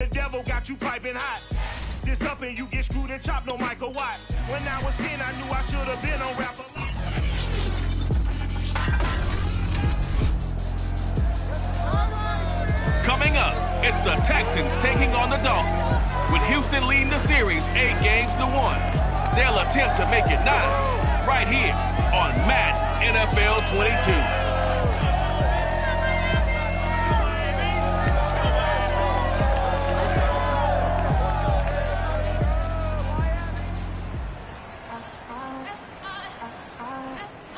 The devil got you piping hot. This up and you get screwed and chopped, no Michael Watts. When I was 10, I knew I should have been on rapper. Coming up, it's the Texans taking on the Dolphins. With Houston leading the series 8 games to 1. They'll attempt to make it 9 right here on Madden NFL 22.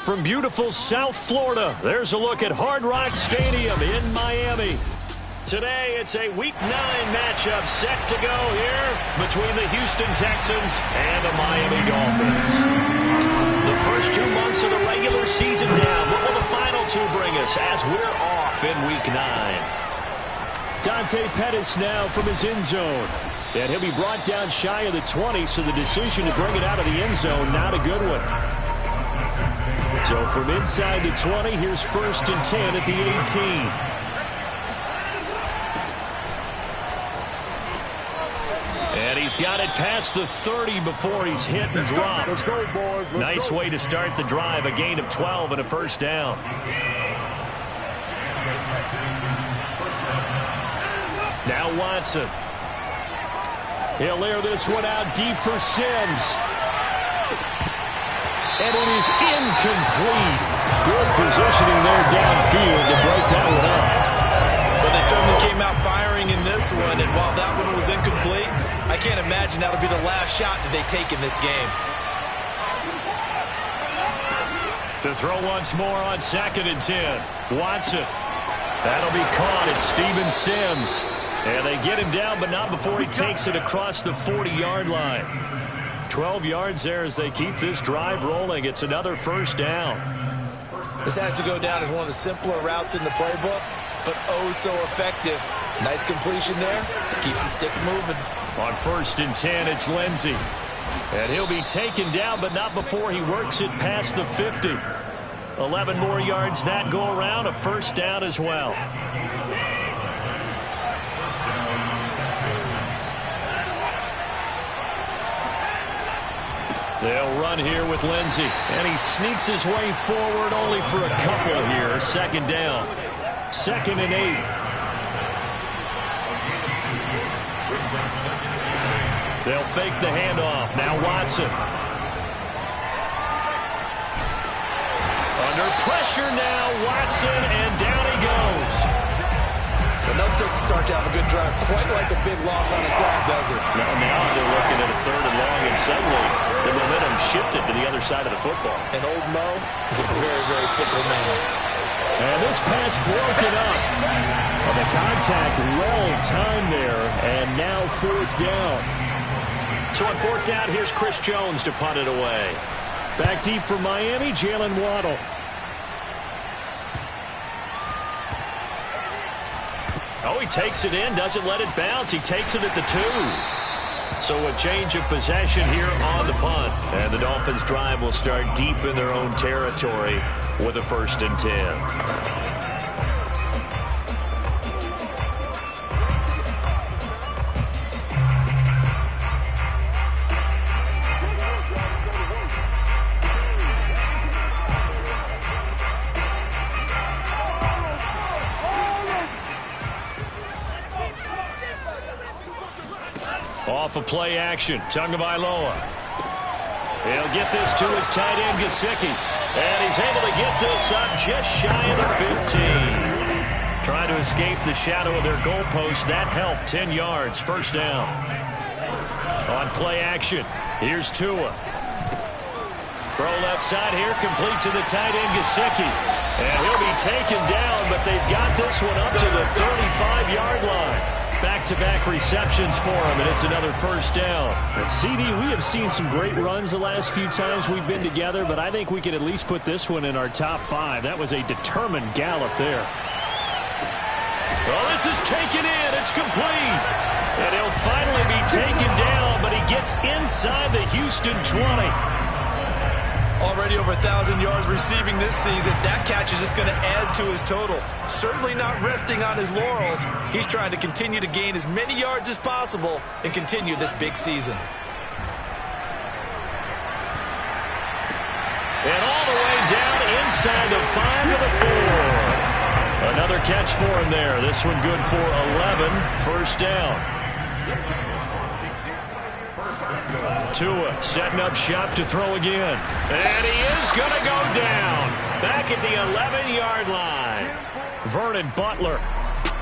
From beautiful South Florida, there's a look at Hard Rock Stadium in Miami. Today, it's a Week 9 matchup set to go here between the Houston Texans and the Miami Dolphins. The first 2 months of the regular season down. What will the final 2 bring us as we're off in Week 9? Dante Pettis now from his end zone. And he'll be brought down shy of the 20, so the decision to bring it out of the end zone, not a good one. So from inside the 20, here's 1st and 10 at the 18. And he's got it past the 30 before he's hit and dropped. Nice way to start the drive, a gain of 12 and a first down. Now Watson. He'll air this one out deep for Sims. And it is incomplete. Good positioning there downfield to break that one up. Well, they certainly came out firing in this one, and while that one was incomplete, I can't imagine that'll be the last shot that they take in this game. To throw once more on 2nd and 10. Watson. That'll be caught. It's Steven Sims. And they get him down, but not before he takes it across the 40-yard line. 12 yards there as they keep this drive rolling. It's another first down. This has to go down as one of the simpler routes in the playbook, but oh so effective. Nice completion there. Keeps the sticks moving. On 1st and 10, it's Lindsey. And he'll be taken down, but not before he works it past the 50. 11 more yards that go around, a first down as well. They'll run here with Lindsey. And he sneaks his way forward only for a couple here. 2nd down. 2nd and 8. They'll fake the handoff. Now Watson. Under pressure now, Watson, and down he goes. Enough takes a start to have a good drive. Quite like a big loss on a sack, does it? Now they're looking at a 3rd and long, and suddenly the momentum shifted to the other side of the football. And old Mo is a very, very fickle man. And this pass broken up. Well, the contact well timed there, and now 4th down. So on 4th down, here's Chris Jones to punt it away. Back deep for Miami, Jalen Waddle. Oh, he takes it in, doesn't let it bounce. He takes it at the 2. So a change of possession here on the punt. And the Dolphins' drive will start deep in their own territory with a 1st and 10. Off of play action, Tagovailoa. He'll get this to his tight end, Gesicki. And he's able to get this up just shy of the 15. Trying to escape the shadow of their goalpost. That helped. 10 yards, first down. On play action, here's Tua. Throw left side here, complete to the tight end, Gesicki. And he'll be taken down, but they've got this one up to the 35-yard line. Back-to-back receptions for him, and it's another first down. At CD, we have seen some great runs the last few times we've been together, but I think we can at least put this one in our top 5. That was a determined gallop there. Well, this is taken in. It's complete. And he'll finally be taken down, but he gets inside the Houston 20. Already over 1,000 yards receiving this season. That catch is just going to add to his total. Certainly not resting on his laurels. He's trying to continue to gain as many yards as possible and continue this big season. And all the way down inside the 5 to the 4. Another catch for him there. This one good for 11. First down. Tua setting up shop to throw again. And he is going to go down. Back at the 11-yard line. Vernon Butler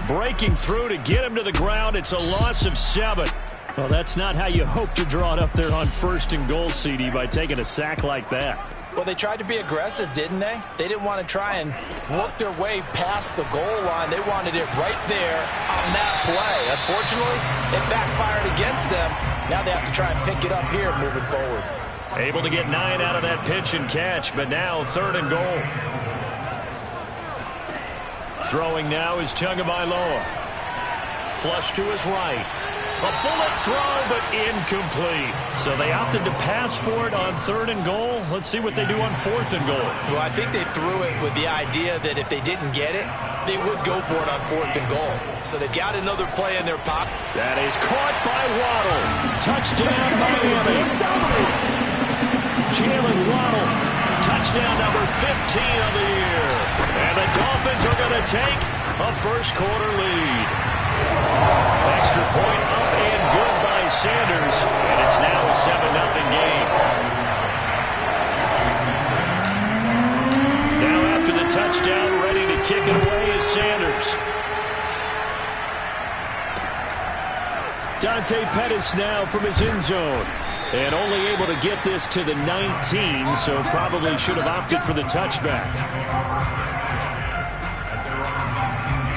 breaking through to get him to the ground. It's a loss of 7. Well, that's not how you hope to draw it up there on 1st and goal, CD, by taking a sack like that. Well, they tried to be aggressive, didn't they? They didn't want to try and work their way past the goal line. They wanted it right there on that play. Unfortunately, it backfired against them. Now they have to try and pick it up here moving forward. Able to get 9 out of that pitch and catch, but now 3rd and goal. Throwing now is Tagovailoa. Flush to his right. A bullet throw, but incomplete. So they opted to pass for it on 3rd and goal. Let's see what they do on 4th and goal. Well, I think they threw it with the idea that if they didn't get it, they would go for it on 4th and goal. So they've got another play in their pocket. That is caught by Waddle. Touchdown, Miami. Jalen Waddle. Touchdown number 15 of the year. And the Dolphins are going to take a first-quarter lead. Extra point up and good by Sanders, and it's now a 7-0 game. Now after the touchdown, ready to kick it away is Sanders. Dante Pettis now from his end zone. And only able to get this to the 19, so probably should have opted for the touchback.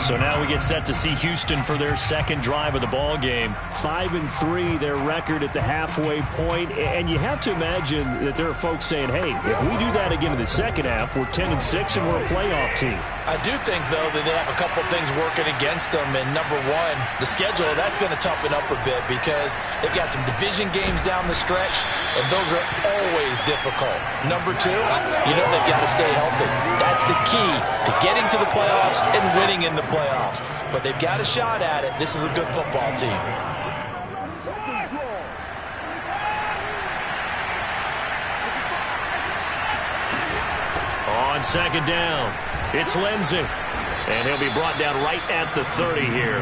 So now we get set to see Houston for their second drive of the ball game. 5-3, their record at the halfway point. And you have to imagine that there are folks saying, hey, if we do that again in the second half, we're 10-6 and we're a playoff team. I do think, though, that they have a couple things working against them. And number one, the schedule, that's going to toughen up a bit because they've got some division games down the stretch, and those are always difficult. Number two, you know they've got to stay healthy. That's the key to getting to the playoffs and winning in the playoffs. But they've got a shot at it. This is a good football team. On second down, it's Lindsey. And he'll be brought down right at the 30 here.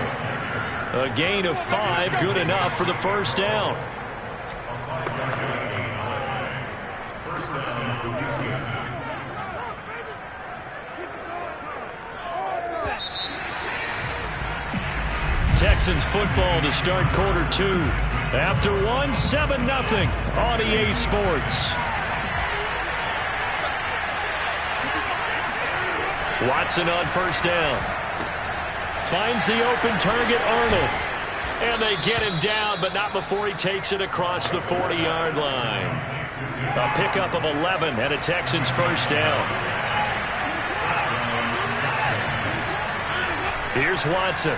A gain of 5, good enough for the first down. Texans football to start quarter 2. After one, 7-0 on EA Sports. Watson on first down. Finds the open target, Arnold. And they get him down, but not before he takes it across the 40-yard line. A pickup of 11 and a Texans first down. Here's Watson.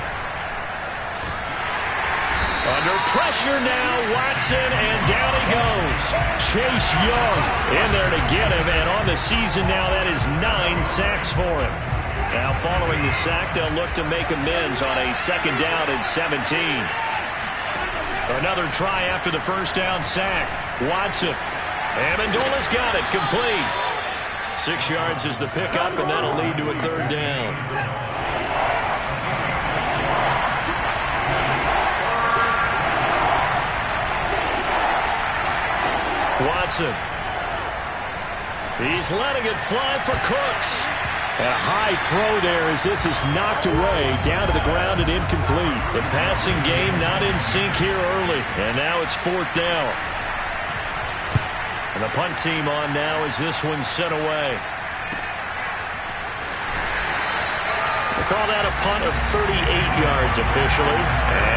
Under pressure now, Watson, and down he goes. Chase Young in there to get him, and on the season now, that is 9 sacks for him. Now following the sack, they'll look to make amends on a second down and 17. Another try after the first down sack. Watson. Amendola's got it, complete. 6 yards is the pickup, and that'll lead to a third down. Watson. He's letting it fly for Cooks. And a high throw there as this is knocked away, down to the ground and incomplete. The passing game not in sync here early. And now it's fourth down. And the punt team on now as this one's sent away. They call that a punt of 38 yards officially.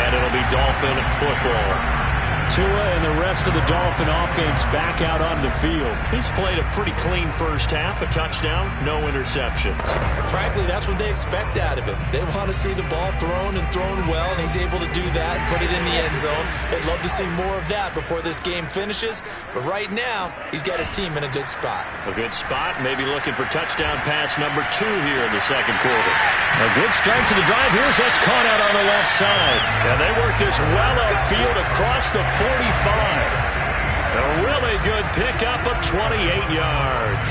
And it'll be Dolphin football. Tua and the rest of the Dolphin offense back out on the field. He's played a pretty clean first half, a touchdown, no interceptions. Frankly, that's what they expect out of him. They want to see the ball thrown and thrown well, and he's able to do that and put it in the end zone. They'd love to see more of that before this game finishes, but right now, he's got his team in a good spot. A good spot, maybe looking for touchdown pass number 2 here in the second quarter. A good start to the drive. Here's that's caught out on the left side. And they work this well upfield across the 45. A really good pickup of 28 yards.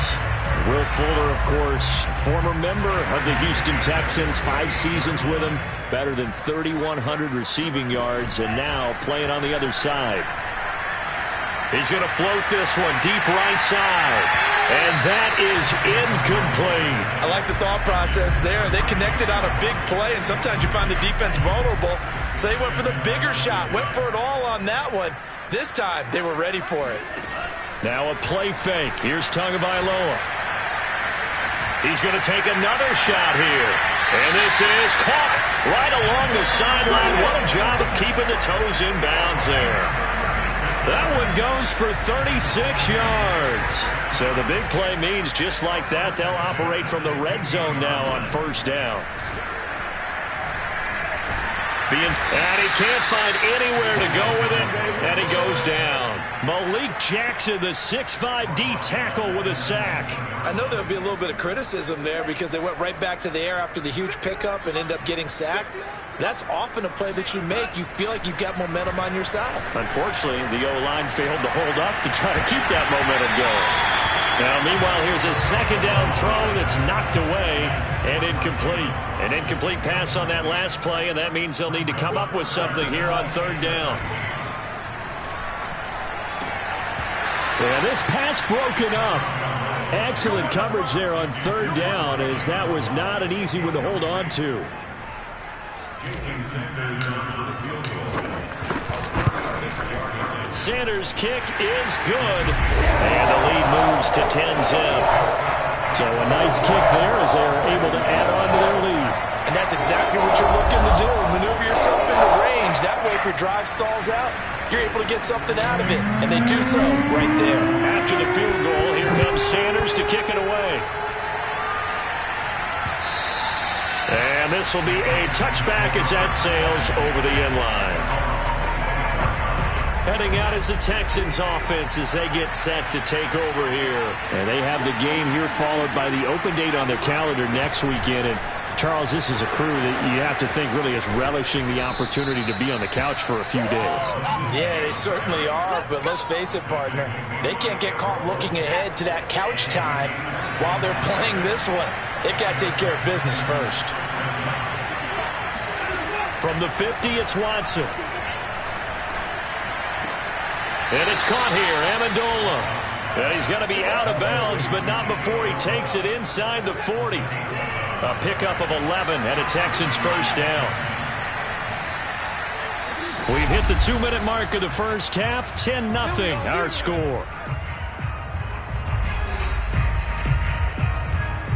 Will Fuller, of course, former member of the Houston Texans, 5 seasons with him, better than 3,100 receiving yards, and now playing on the other side. He's going to float this one deep right side, and that is incomplete. I like the thought process there. They connected on a big play, and sometimes you find the defense vulnerable, so they went for the bigger shot, went for it all on that one. This time, they were ready for it. Now a play fake. Here's Tagovailoa. He's going to take another shot here. And this is caught right along the sideline. What a job of keeping the toes in bounds there. That one goes for 36 yards. So the big play means just like that, they'll operate from the red zone now on first down. And he can't find anywhere to go with it, and he goes down. Malik Jackson, the 6'5" D tackle with a sack. I know there'll be a little bit of criticism there because they went right back to the air after the huge pickup and ended up getting sacked. That's often a play that you make. You feel like you've got momentum on your side. Unfortunately, the O-line failed to hold up to try to keep that momentum going. Now, meanwhile, here's a second down throw that's knocked away and incomplete. An incomplete pass on that last play, and that means they'll need to come up with something here on third down. And this pass broken up. Excellent coverage there on third down, as that was not an easy one to hold on to. Sanders' kick is good, and the lead moves to 10-zip. So a nice kick there as they are able to add on to their lead. And that's exactly what you're looking to do. Maneuver yourself into range. That way, if your drive stalls out, you're able to get something out of it. And they do so right there. After the field goal, here comes Sanders to kick it away. And this will be a touchback as that sails over the end line. Heading out is the Texans offense as they get set to take over here. And they have the game here followed by the open date on their calendar next weekend. And Charles, this is a crew that you have to think really is relishing the opportunity to be on the couch for a few days. Yeah, they certainly are, but let's face it, partner. They can't get caught looking ahead to that couch time while they're playing this one. They've got to take care of business first. From the 50, it's Watson. And it's caught here, Amendola. And he's going to be out of bounds, but not before he takes it inside the 40. A pickup of 11 and a Texans first down. We've hit the 2-minute mark of the first half. 10-0 our score.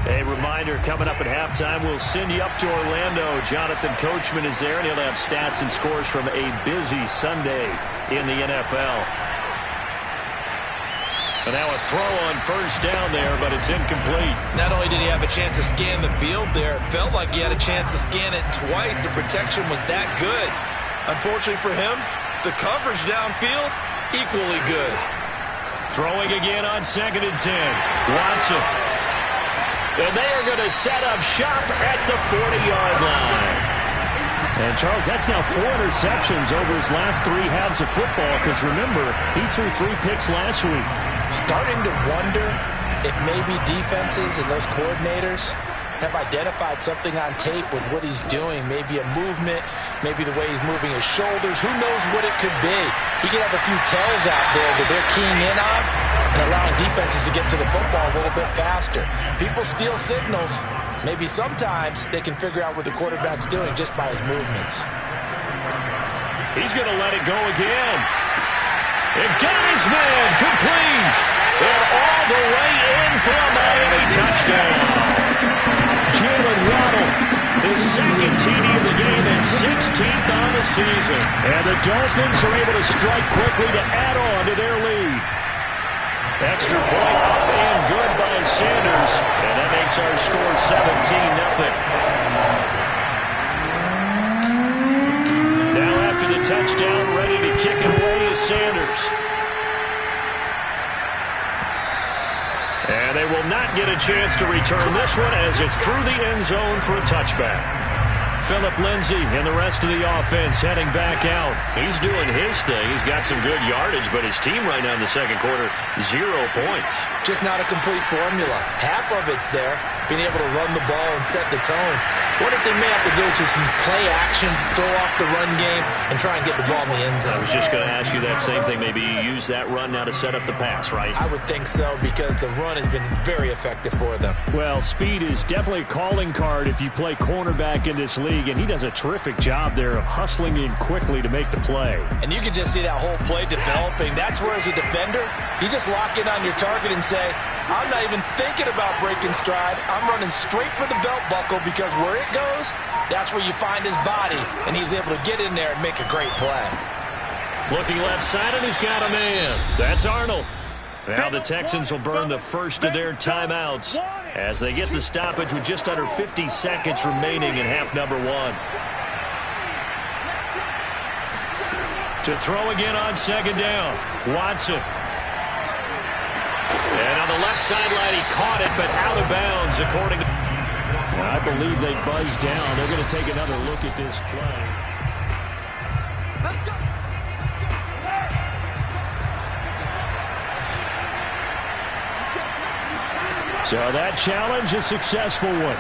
A reminder, coming up at halftime, we'll send you up to Orlando. Jonathan Coachman is there, and he'll have stats and scores from a busy Sunday in the NFL. And now a throw on first down there, but it's incomplete. Not only did he have a chance to scan the field there, it felt like he had a chance to scan it twice. The protection was that good. Unfortunately for him, the coverage downfield, equally good. Throwing again on 2nd and 10. Watson. And they are going to set up shop at the 40-yard line. And, Charles, that's now 4 interceptions over his last 3 halves of football, because, remember, he threw 3 picks last week. Starting to wonder if maybe defenses and those coordinators have identified something on tape with what he's doing. Maybe a movement, maybe the way he's moving his shoulders. Who knows what it could be? He could have a few tells out there that they're keying in on and allowing defenses to get to the football a little bit faster. People steal signals. Maybe sometimes they can figure out what the quarterback's doing just by his movements. He's going to let it go again. And Guy's man complete. And all the way in for a Miami touchdown. Jalen Waddle His second TD of the game and 16th on the season. And the Dolphins are able to strike quickly to add on to their lead. Extra point up and good by Sanders. And that makes our score 17-0. Now after the touchdown, ready to kick it away is Sanders. And they will not get a chance to return this one as it's through the end zone for a touchback. Phillip Lindsay and the rest of the offense heading back out. He's doing his thing. He's got some good yardage, but his team right now in the second quarter, 0 points. Just not a complete formula. Half of it's there, being able to run the ball and set the tone. What if they may have to go to some play action, throw off the run game, and try and get the ball in the end zone? I was just going to ask you that same thing. Maybe you use that run now to set up the pass, right? I would think so, because the run has been very effective for them. Well, speed is definitely a calling card if you play cornerback in this league, and he does a terrific job there of hustling in quickly to make the play. And you can just see that whole play developing. That's where, as a defender, you just lock in on your target and say, I'm not even thinking about breaking stride. I'm running straight for the belt buckle, because where it goes, that's where you find his body. And he's able to get in there and make a great play. Looking left side, and he's got a man. That's Arnold. Now the Texans will burn the first of their timeouts as they get the stoppage with just under 50 seconds remaining in half number 1. To throw again on second down, Watson. And on the left sideline, he caught it, but out of bounds, according to... I believe they buzzed down. They're going to take another look at this play. Let's go. So that challenge, a successful one.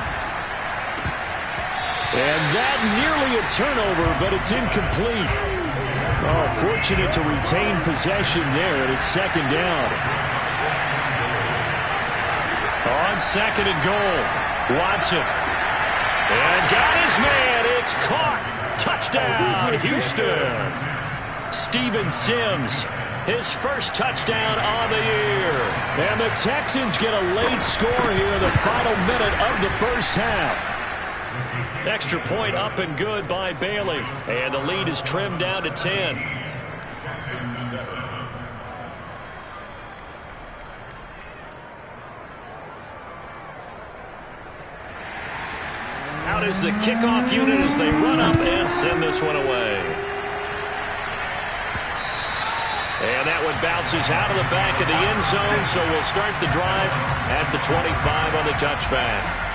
And that nearly a turnover, but it's incomplete. Oh, fortunate to retain possession there, and it's second down. On second and goal, Watson. And got his man. It's caught. Touchdown, Houston. Steven Sims. His first touchdown on the year. And the Texans get a late score here in the final minute of the first half. Extra point up and good by Bailey. And the lead is trimmed down to 10. Out is the kickoff unit as they run up and send this one away. And that one bounces out of the back of the end zone, so we'll start the drive at the 25 on the touchback.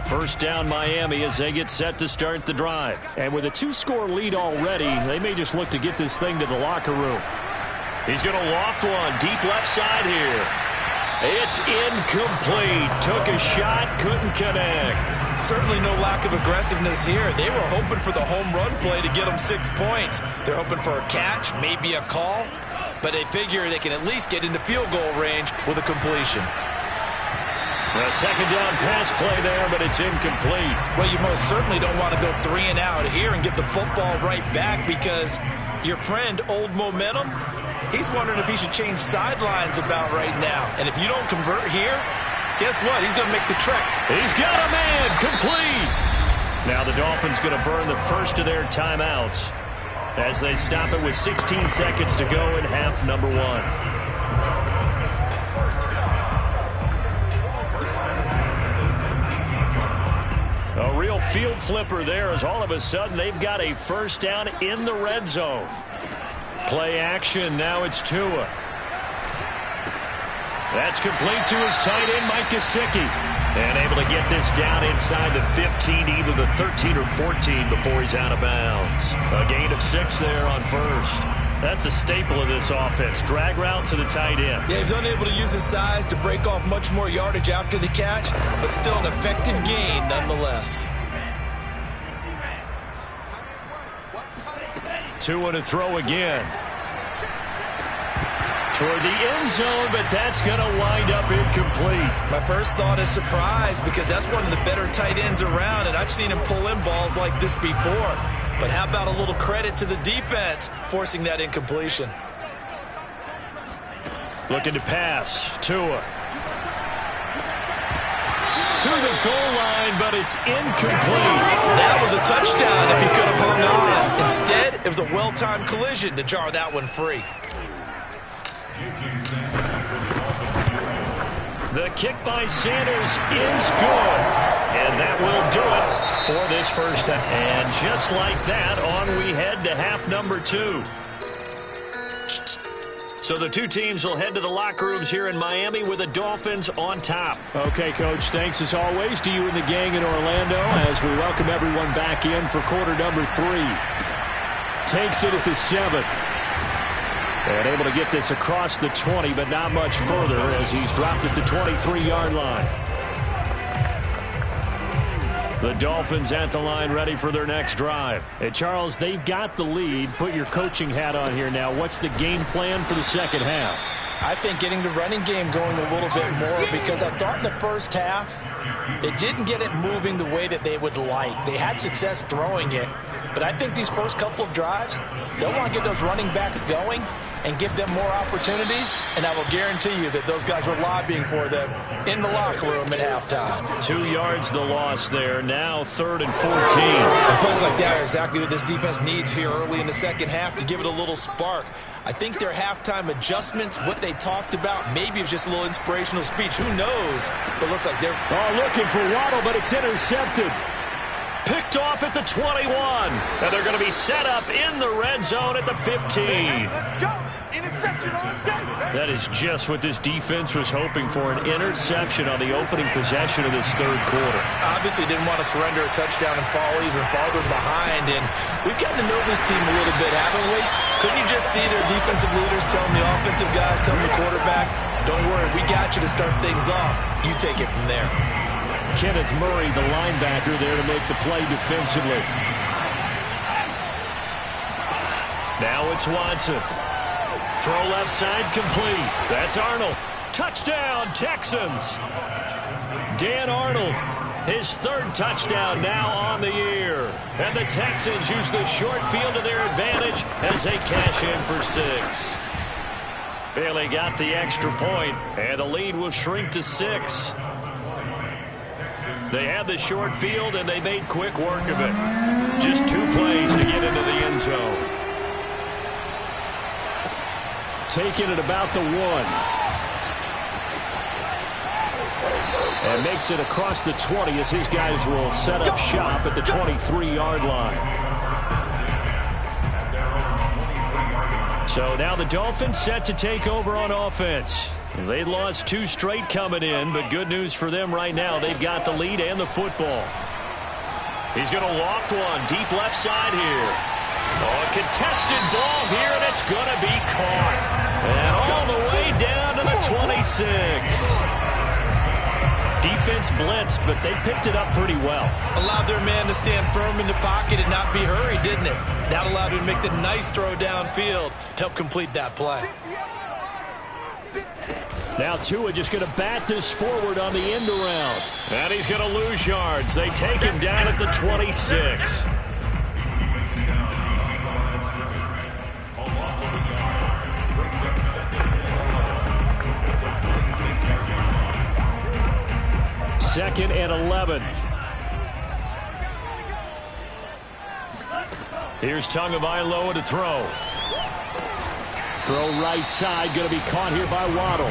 First down Miami as they get set to start the drive. And with a 2-score lead already, they may just look to get this thing to the locker room. He's going to loft one deep left side here. It's incomplete. Took a shot, couldn't connect. Certainly no lack of aggressiveness here. They were hoping for the home run play to get them 6 points. They're hoping for a catch, maybe a call, but they figure they can at least get into field goal range with a completion. A second down pass play there, but it's incomplete. Well, you most certainly don't want to go 3 and out here and get the football right back, because your friend, Old Momentum, he's wondering if he should change sidelines about right now. And if you don't convert here, guess what? He's going to make the trek. He's got a man, complete. Now the Dolphins going to burn the first of their timeouts as they stop it with 16 seconds to go in half number 1. A real field flipper there, as all of a sudden they've got a first down in the red zone. Play action, now it's Tua. That's complete to his tight end, Mike Gesicki. And able to get this down inside the 15, either the 13 or 14 before he's out of bounds. A gain of 6 there on first. That's a staple of this offense. Drag route to the tight end. Yeah, he's unable to use his size to break off much more yardage after the catch, but still an effective gain nonetheless. Tua to throw again. toward the end zone, but that's going to wind up incomplete. My first thought is surprise because that's one of the better tight ends around, and I've seen him pull in balls like this before. But how about a little credit to the defense forcing that incompletion? Looking to pass. Tua. To the goal line, but it's incomplete. That was a touchdown if he could have hung on. Instead, it was a well-timed collision to jar that one free. The kick by Sanders is good. And that will do it for this first half. And just like that, on we head to half number 2. So the two teams will head to the locker rooms here in Miami with the Dolphins on top. Okay, Coach, thanks as always to you and the gang in Orlando as we welcome everyone back in for quarter number 3. Takes it at the 7. And able to get this across the 20, but not much further as he's dropped at the 23-yard line. The Dolphins at the line ready for their next drive. Hey, Charles, they've got the lead. Put your coaching hat on here now. What's the game plan for the second half? I think getting the running game going a little bit more because I thought in the first half it didn't get it moving the way that they would like. They had success throwing it, but I think these first couple of drives, they'll want to get those running backs going and give them more opportunities, and I will guarantee you that those guys were lobbying for them in the locker room at halftime. 2 yards the loss there. Now 3rd and 14. And plays like that are exactly what this defense needs here early in the second half to give it a little spark. I think their halftime adjustments, what they talked about, maybe it was just a little inspirational speech. Who knows? But it looks like they're looking for Waddle, but it's intercepted. Picked off at the 21. And they're going to be set up in the red zone at the 15. Let's go. Interception all day. That is just what this defense was hoping for, an interception on the opening possession of this third quarter. obviously didn't want to surrender a touchdown and fall even farther behind. And we've gotten to know this team a little bit, haven't we? Couldn't you just see their defensive leaders telling the offensive guys, telling the quarterback, don't worry, we got you to start things off. You take it from there. Kenneth Murray, the linebacker, there to make the play defensively. Now it's Watson. Throw left side complete. That's Arnold. Touchdown, Texans. Dan Arnold, his third touchdown now on the year. And the Texans use the short field to their advantage as they cash in for 6. Bailey got the extra point, and the lead will shrink to 6. They had the short field, and they made quick work of it. Just 2 plays to get into the end zone. Taking it about the 1. And makes it across the 20 as his guys will set up shop at the 23-yard line. So now the Dolphins set to take over on offense. They lost 2 straight coming in, but good news for them right now. They've got the lead and the football. He's going to loft one deep left side here. Oh, a contested ball here, and it's going to be caught. And all the way down to the 26. Defense blitzed, but they picked it up pretty well. Allowed their man to stand firm in the pocket and not be hurried, didn't it? That allowed him to make the nice throw downfield to help complete that play. Now Tua just going to bat this forward on the end around. And he's going to lose yards. They take him down at the 26. Second and 11. Here's Tagovailoa to throw. Throw right side, going to be caught here by Waddle.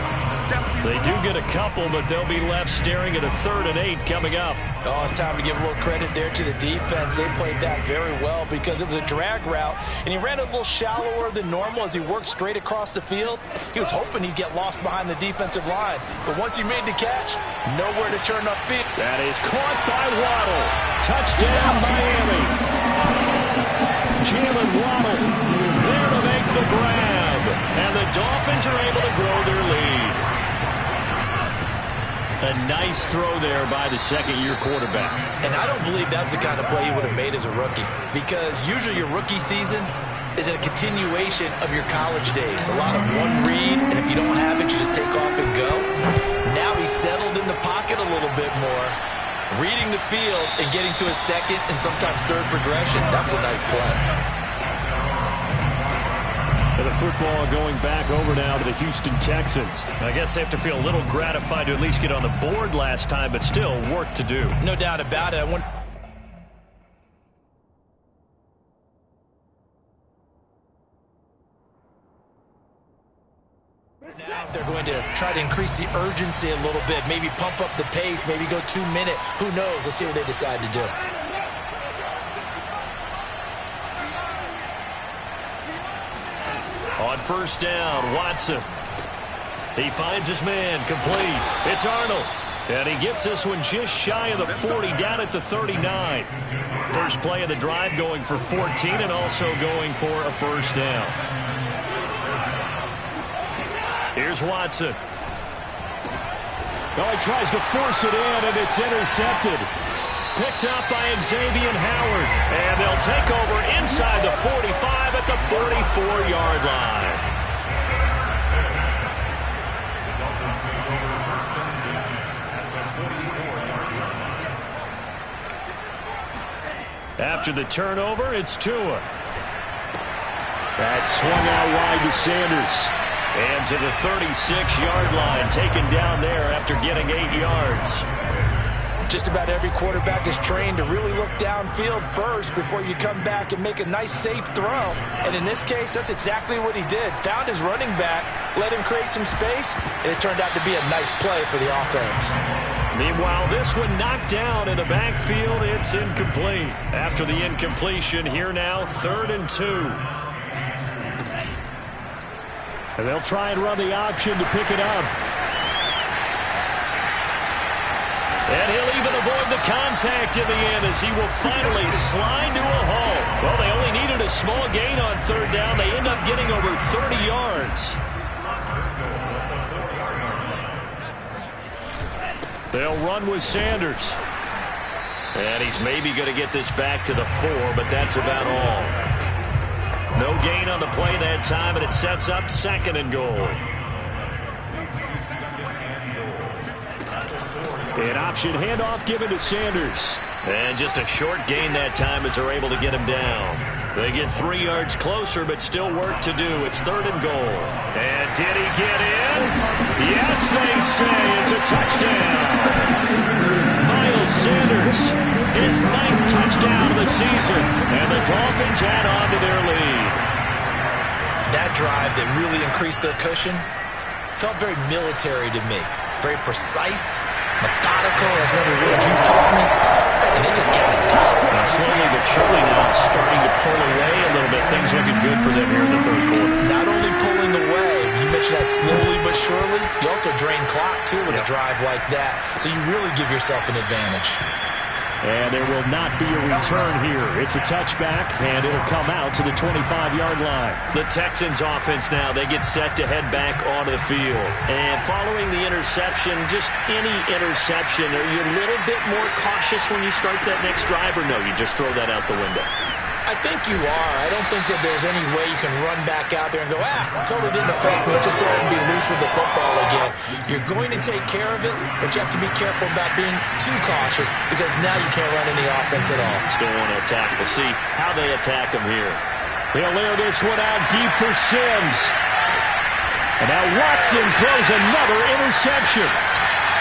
They do get a couple, but they'll be left staring at a 3rd and 8 coming up. Oh, it's time to give a little credit there to the defense. They played that very well because it was a drag route, and he ran a little shallower than normal as he worked straight across the field. He was hoping he'd get lost behind the defensive line, but once he made the catch, nowhere to turn upfield. That is caught by Waddle. Touchdown, Miami. Jalen Waddle there to make the grab, and the Dolphins are able to grow their lead. A nice throw there by the second-year quarterback. And I don't believe that was the kind of play he would have made as a rookie, because usually your rookie season, is a continuation of your college days. A lot of one read, and if you don't have it, you just take off and go. Now he's settled in the pocket a little bit more, reading the field and getting to his second and sometimes third progression. That was a nice play. And the football going back over now to the Houston Texans. I guess they have to feel a little gratified to at least get on the board last time, but still work to do. No doubt about it. Now they're going to try to increase the urgency a little bit, maybe pump up the pace, maybe go 2 minute. Who knows? Let's see what they decide to do. On first down, Watson. He finds his man, complete. It's Arnold. And he gets this one just shy of the 40, down at the 39. First play of the drive going for 14 and also going for a first down. Here's Watson. Oh, he tries to force it in, and it's intercepted. Picked up by Xavier Howard. And they'll take over inside the 45 at the 44-yard line. After the turnover, it's Tua. That swung out wide to Sanders. And to the 36-yard line, taken down there after getting 8 yards. Just about every quarterback is trained to really look downfield first before you come back and make a nice, safe throw. And in this case, that's exactly what he did. Found his running back, let him create some space, and it turned out to be a nice play for the offense. Meanwhile, this one knocked down in the backfield. It's incomplete. After the incompletion, here now, 3rd and 2. And they'll try and run the option to pick it up. And he'll even avoid the contact in the end as he will finally slide to a halt. Well, they only needed a small gain on 3rd down. They end up getting over 30 yards. They'll run with Sanders. And he's maybe going to get this back to the 4, but that's about all. No gain on the play that time, and it sets up 2nd and goal. An option handoff given to Sanders. And just a short gain that time as they're able to get him down. They get 3 yards closer, but still work to do. It's 3rd and goal. And did he get in? Yes, they say it's a touchdown. Miles Sanders, his 9th touchdown of the season. And the Dolphins add on to their lead. That drive that really increased their cushion felt very military to me. Very precise, methodical, as one of the words you've taught me. And they just got it done. Now slowly but surely now starting to pull away a little bit. Things looking good for them here in the 3rd quarter. Not only pulling away, you mentioned that slowly but surely. You also drain clock, too, with a drive like that. So you really give yourself an advantage. And there will not be a return here. It's a touchback, and it'll come out to the 25-yard line. The Texans offense now, they get set to head back onto the field. And following the interception, just any interception, are you a little bit more cautious when you start that next drive, or no, you just throw that out the window? I think you are. I don't think that there's any way you can run back out there and go, totally didn't affect me. Let's just go ahead and be loose with the football again. You're going to take care of it, but you have to be careful about being too cautious because now you can't run any offense at all. Still want to attack. We'll see how they attack him here. They'll layer this one out deep for Sims. And now Watson throws another interception.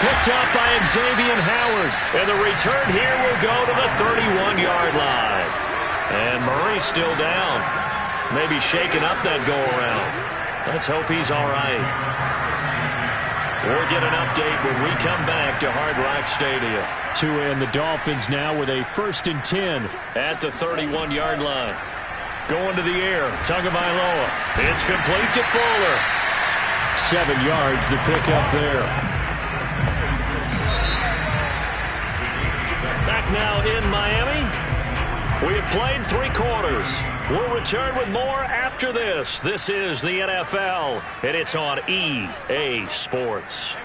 Picked up by Xavier Howard. And the return here will go to the 31-yard line. And Murray's still down. Maybe shaking up that go-around. Let's hope he's all right. We'll get an update when we come back to Hard Rock Stadium. Tua and the Dolphins now with a 1st and 10 at the 31-yard line. Going to the air, Tagovailoa. It's complete to Fuller. 7 yards, the pickup there. Back now in Miami. We have played 3 quarters. We'll return with more after this. This is the NFL, and it's on EA Sports.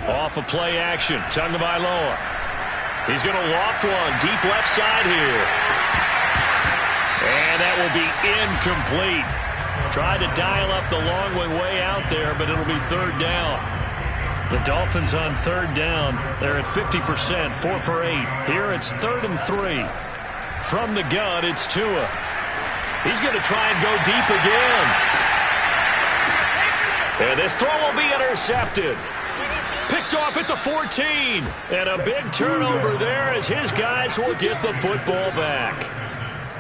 Off of play action, Tagovailoa. He's going to loft one deep left side here. And that will be incomplete. Tried to dial up the long way out there, but it'll be third down. The Dolphins on third down. They're at 50%, 4 for 8. Here it's 3rd and 3. From the gun, it's Tua. He's going to try and go deep again. And this throw will be intercepted. Picked off at the 14. And a big turnover there as his guys will get the football back.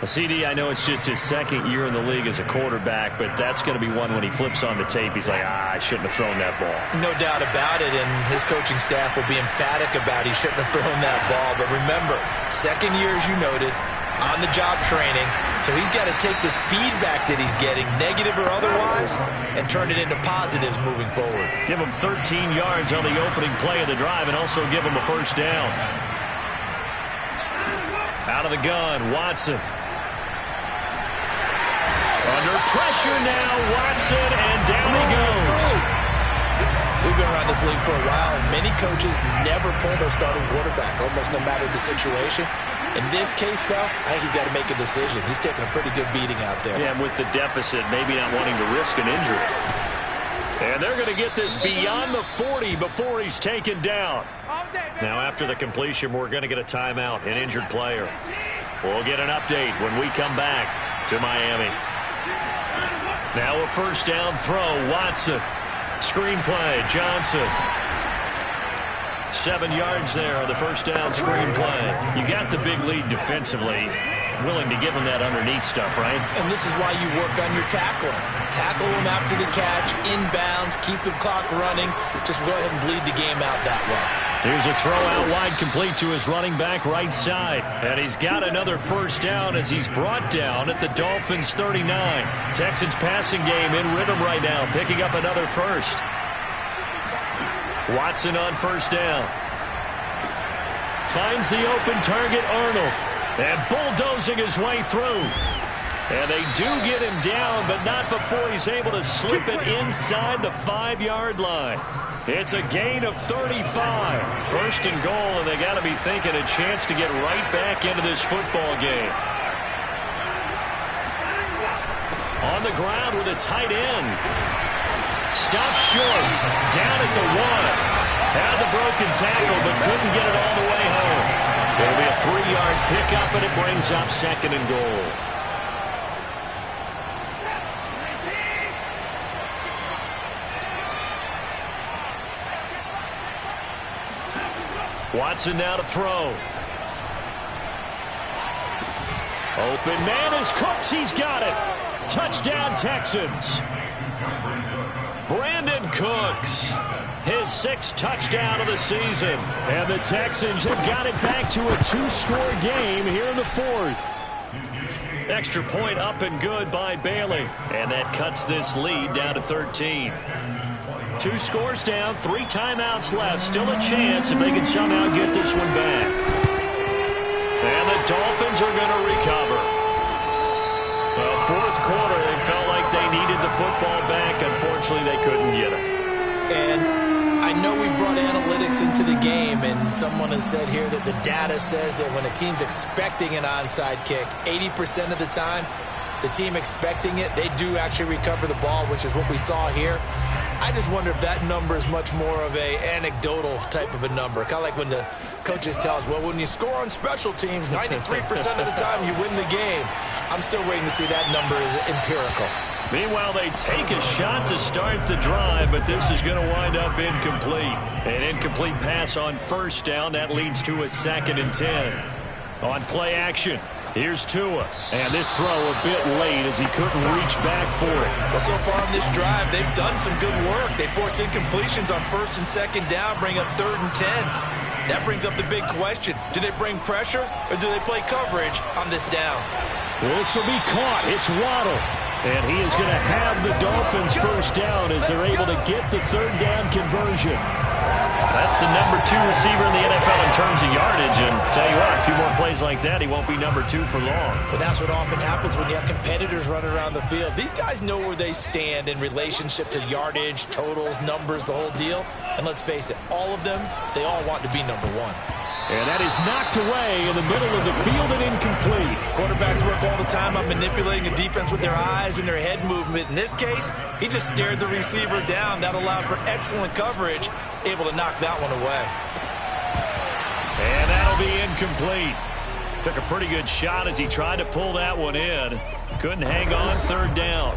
CD, I know it's just his second year in the league as a quarterback, but that's going to be one when he flips on the tape. He's like, I shouldn't have thrown that ball. No doubt about it, and his coaching staff will be emphatic about he shouldn't have thrown that ball. But remember, second year, as you noted, on-the-job training, so he's got to take this feedback that he's getting, negative or otherwise, and turn it into positives moving forward. Give him 13 yards on the opening play of the drive and also give him a first down. Out of the gun, Watson. Under pressure now, Watson, and down he goes. We've been around this league for a while, and many coaches never pull their starting quarterback, almost no matter the situation. In this case, though, I think he's got to make a decision. He's taking a pretty good beating out there. Yeah, with the deficit, maybe not wanting to risk an injury. And they're going to get this beyond the 40 before he's taken down. Now, after the completion, we're going to get a timeout, an injured player. We'll get an update when we come back to Miami. Now a first down throw, Watson. Screenplay, Johnson. 7 yards there on the first down screenplay. You got the big lead defensively. Willing to give him that underneath stuff, right? And this is why you work on your tackling. Tackle him after the catch, inbounds, keep the clock running. Just go ahead and bleed the game out that way. Here's a throw out wide complete to his running back right side. And he's got another first down as he's brought down at the Dolphins 39. Texans passing game in rhythm right now, picking up another first. Watson on first down. Finds the open target, Arnold. And bulldozing his way through. And they do get him down, but not before he's able to slip it inside the 5-yard line. It's a gain of 35. First and goal, and they got to be thinking a chance to get right back into this football game. On the ground with a tight end. Stops short. Down at the 1. Had the broken tackle, but couldn't get it all the way home. It'll be a 3-yard pickup, and it brings up 2nd and goal. Watson now to throw. Open man is Cooks. He's got it. Touchdown, Texans. Brandon Cooks. His 6th touchdown of the season. And the Texans have got it back to a 2-score game here in the 4th. Extra point up and good by Bailey. And that cuts this lead down to 13. 2 scores down, 3 timeouts left. Still a chance if they can somehow get this one back. And the Dolphins are going to recover. The 4th quarter, they felt like they needed the football back. Unfortunately, they couldn't get it. And I know we brought analytics into the game, and someone has said here that the data says that when a team's expecting an onside kick, 80% of the time, the team expecting it, they do actually recover the ball, which is what we saw here. I just wonder if that number is much more of a anecdotal type of a number. Kind of like when the coaches tell us, well, when you score on special teams, 93% of the time you win the game. I'm still waiting to see that number is empirical. Meanwhile, they take a shot to start the drive, but this is going to wind up incomplete. An incomplete pass on first down. That leads to a 2nd and 10. On play action, here's Tua. And this throw a bit late as he couldn't reach back for it. Well, so far on this drive, they've done some good work. They force incompletions on 1st and 2nd down, bring up 3rd and 10. That brings up the big question. Do they bring pressure or do they play coverage on this down? This will be caught. It's Waddle. And he is going to have the Dolphins first down as they're able to get the 3rd down conversion. That's the number 2 receiver in the NFL in terms of yardage. And tell you what, a few more plays like that, he won't be number 2 for long. But that's what often happens when you have competitors running around the field. These guys know where they stand in relationship to yardage, totals, numbers, the whole deal. And let's face it, all of them, they all want to be number 1. And that is knocked away in the middle of the field and incomplete. Quarterbacks work all the time on manipulating a defense with their eyes and their head movement. In this case, he just stared the receiver down. That allowed for excellent coverage, able to knock that one away. And that'll be incomplete. Took a pretty good shot as he tried to pull that one in. Couldn't hang on, third down.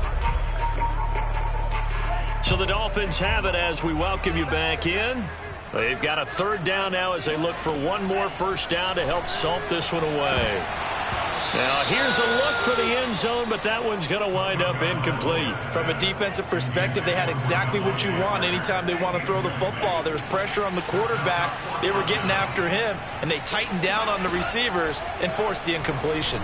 So the Dolphins have it as we welcome you back in. They've got a third down now as they look for one more first down to help salt this one away. Now here's a look for the end zone, but that one's going to wind up incomplete. From a defensive perspective, they had exactly what you want anytime they want to throw the football. There was pressure on the quarterback. They were getting after him, and they tightened down on the receivers and forced the incompletion.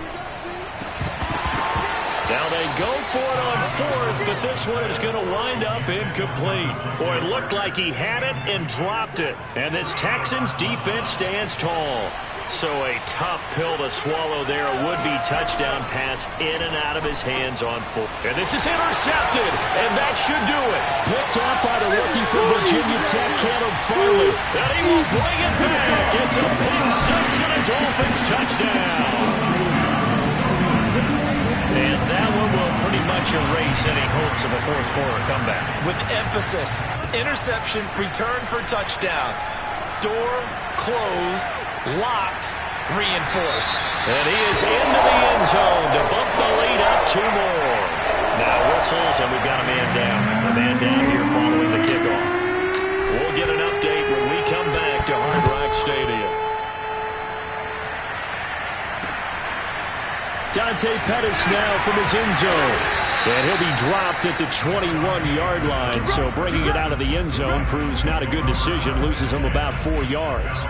Now they go for it on fourth, but this one is going to wind up incomplete. Boy, it looked like he had it and dropped it. And this Texans defense stands tall. So a tough pill to swallow there. A would-be touchdown pass in and out of his hands on fourth. And this is intercepted, and that should do it. Picked up by the rookie from Virginia Tech, Caleb Farley. And he will bring it back. It's a pick six and a Dolphins touchdown. And that one will pretty much erase any hopes of a fourth quarter comeback. With emphasis, interception, return for touchdown. Door closed, locked, reinforced. And he is into the end zone to bump the lead up two more. Now whistles, and we've got a man down. A man down here following the kickoff. We'll get an update when we come back to Hard Rock Stadium. Dante Pettis now from his end zone. And he'll be dropped at the 21-yard line. So bringing it out of the end zone proves not a good decision. Loses him about 4 yards.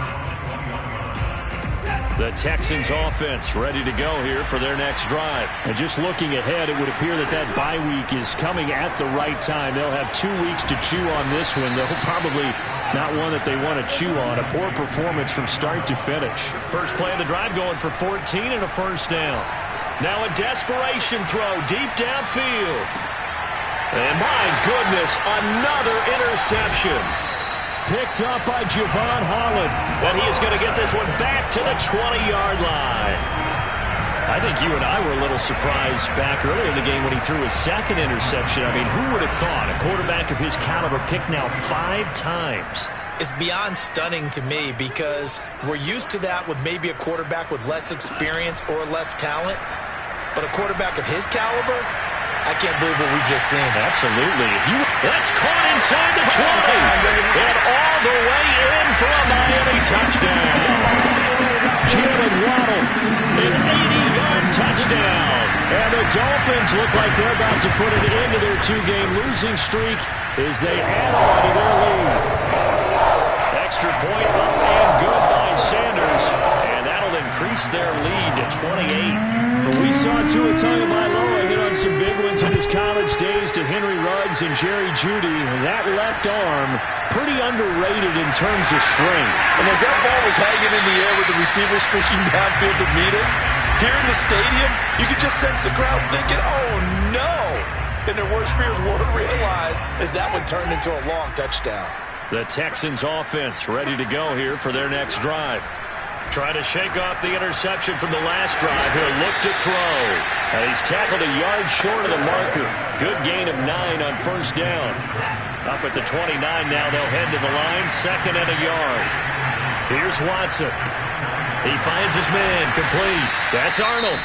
The Texans offense ready to go here for their next drive. And just looking ahead, it would appear that bye week is coming at the right time. They'll have 2 weeks to chew on this one. They'll probably not one that they want to chew on. A poor performance from start to finish. First play of the drive going for 14 and a first down. Now a desperation throw deep downfield. And my goodness, another interception. Picked up by Javon Holland. And he is going to get this one back to the 20-yard line. I think you and I were a little surprised back earlier in the game when he threw his second interception. I mean, who would have thought a quarterback of his caliber picked now 5 times? It's beyond stunning to me because we're used to that with maybe a quarterback with less experience or less talent. But a quarterback of his caliber, I can't believe what we've just seen. Absolutely. That's caught inside the 20. And all the way in for a Miami touchdown. Jalen Waddle, an 80-yard touchdown. And the Dolphins look like they're about to put an end to their 2-game losing streak as they add on to their lead. Extra point up and good by Sanders. And that'll increase their lead to 28. We saw Tua Tagovailoa hit on some big ones in his college days to Henry Ruggs and Jerry Jeudy. That left arm, pretty underrated in terms of strength. And as that ball was hanging in the air with the receiver streaking downfield to meet it, here in the stadium, you could just sense the crowd thinking, oh no! And their worst fears were realized as that one turned into a long touchdown. The Texans offense ready to go here for their next drive. Trying to shake off the interception from the last drive. He'll look to throw. And he's tackled a yard short of the marker. Good gain of 9 on first down. Up at the 29 now. They'll head to the line. 2nd and a yard. Here's Watson. He finds his man. Complete. That's Arnold.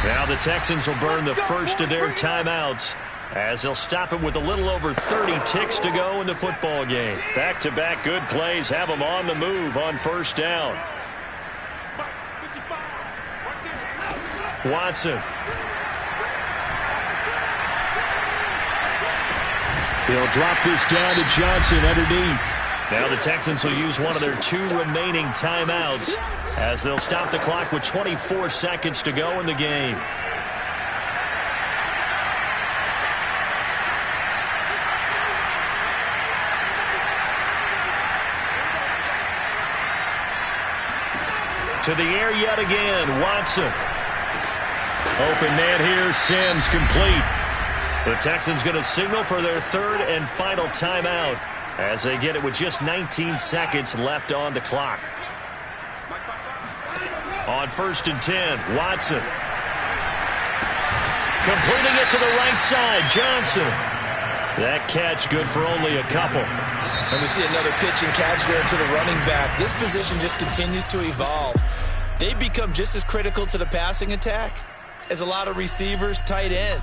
Now the Texans will burn the first of their timeouts as they'll stop it with a little over 30 ticks to go in the football game. Back-to-back good plays have them on the move on first down. Watson. He'll drop this down to Johnson underneath. Now the Texans will use one of their 2 remaining timeouts as they'll stop the clock with 24 seconds to go in the game. To the air yet again, Watson. Open man here, Sims complete. The Texans going to signal for their 3rd and final timeout as they get it with just 19 seconds left on the clock. On 1st and 10, Watson. Completing it to the right side, Johnson. That catch good for only a couple. And we see another pitch and catch there to the running back. This position just continues to evolve. They become just as critical to the passing attack as a lot of receivers, tight end.